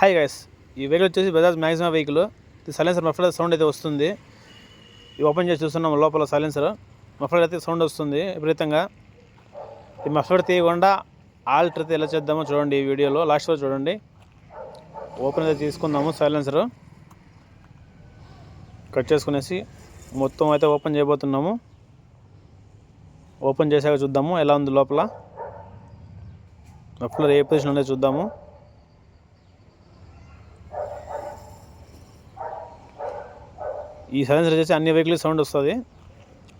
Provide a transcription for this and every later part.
Hi guys, ఈ vehicle వచ్చేసి Bajaj Maxima vehicle. ఇది సైలెన్సర్ మఫ్లర్ సౌండ్ అయితే వస్తుంది. ఇది ఓపెన్ చేసి చూస్తున్నాం, లోపల సైలెన్సర్ మఫ్లర్ అయితే సౌండ్ వస్తుంది విపరీతంగా. ఈ మఫ్లర్ తీయకుండా ఆల్ట్ అయితే ఎలా చేద్దామో చూడండి ఈ వీడియోలో, లాస్ట్లో చూడండి. ఓపెన్ అయితే తీసుకుందాము, సైలెన్సర్ కట్ చేసుకునేసి మొత్తం అయితే ఓపెన్ చేయబోతున్నాము. ఓపెన్ చేశాక చూద్దాము ఎలా ఉంది లోపల, మఫ్లర్ ఏ పొజిషన్ ఉందో చూద్దాము. ఈ సైలెన్సర్ వచ్చేసి అన్ని వెహికల్కి సౌండ్ వస్తుంది,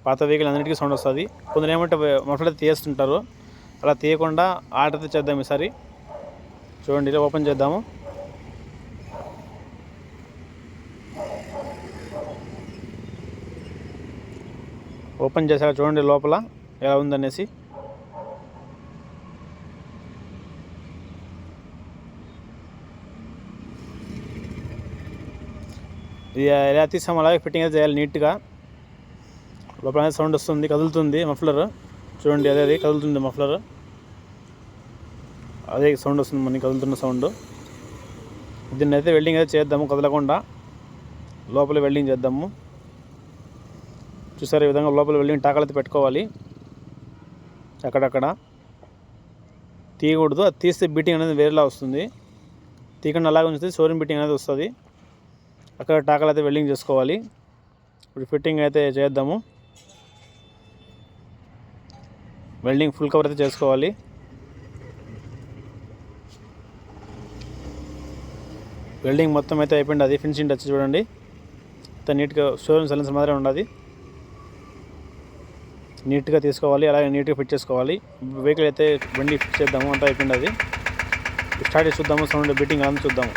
పాత వెహికల్ అన్నిటికీ సౌండ్ వస్తుంది. కొందరు ఏమంటే మఫ్లర్ తీస్తుంటారు, అలా తీయకుండా ఆర్డర్ అయితే చేద్దాం ఈసారి. చూడండి, ఇలా ఓపెన్ చేద్దాము. ఓపెన్ చేశాక చూడండి లోపల ఎలా ఉందనేసి. ఇది ఎలా తీసాము అలాగే ఫిట్టింగ్ అయితే చేయాలి నీట్గా. లోపల అనేది సౌండ్ వస్తుంది, కదులుతుంది మఫ్లర్. చూడండి, అదే కదులుతుంది మఫ్లర్, అదే సౌండ్ వస్తుంది మనకి, కదులుతున్న సౌండ్. దీన్ని అయితే వెల్డింగ్ అయితే చేద్దాము, కదలకుండా లోపల వెల్డింగ్ చేద్దాము. చూసారు, ఈ విధంగా లోపల వెల్డింగ్ టాకాలు అయితే పెట్టుకోవాలి. అక్కడక్కడ తీయకూడదు, అది తీస్తే బీటింగ్ అనేది వేరేలా వస్తుంది. తీయకుండా అలాగే ఉంచితే షోరూమ్ బీటింగ్ అనేది వస్తుంది. అక్కడ టాకాలు అయితే వెల్డింగ్ చేసుకోవాలి. ఇప్పుడు ఫిట్టింగ్ అయితే చేద్దాము. వెల్డింగ్ ఫుల్ కవర్ అయితే చేసుకోవాలి. వెల్డింగ్ మొత్తం అయితే అయిపోయింది, అది ఫినిషింగ్ టచ్ చూడండి. అంత నీట్గా షోరూమ్ సైలెన్సర్ మాత్రమే ఉన్నది. నీట్గా తీసుకోవాలి, అలాగే నీట్గా ఫిట్ చేసుకోవాలి. వెహికల్ అయితే బండి ఫిట్ చేద్దాము, అంతా అయిపోయింది. అది స్టార్ట్ చేసి చూద్దాము, సౌండ్ బీటింగ్ అలా చూద్దాము.